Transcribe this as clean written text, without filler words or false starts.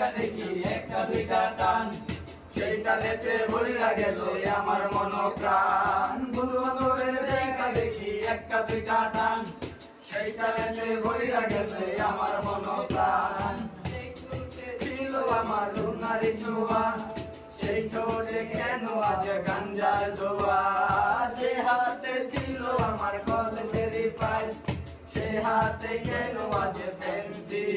দেখা দেখি একটা দুইটা টান, সেই তালেতে ভরিয়া গেছে আমার মন প্রাণ। বন্ধু বান্ধবের দেখা দেখি একটা দুইটা টান, সেই তালেতে ভরিয়া গেছে আমার মন প্রাণ। ছিল আমার রুনারি ছোঁয়া, সেই ঠোঁটে কেন আজ গাঞ্জার দোয়া। যে হাতে ছিল আমার কলেজের ফাইল, সে হাতে কেন আজ পেন্সিল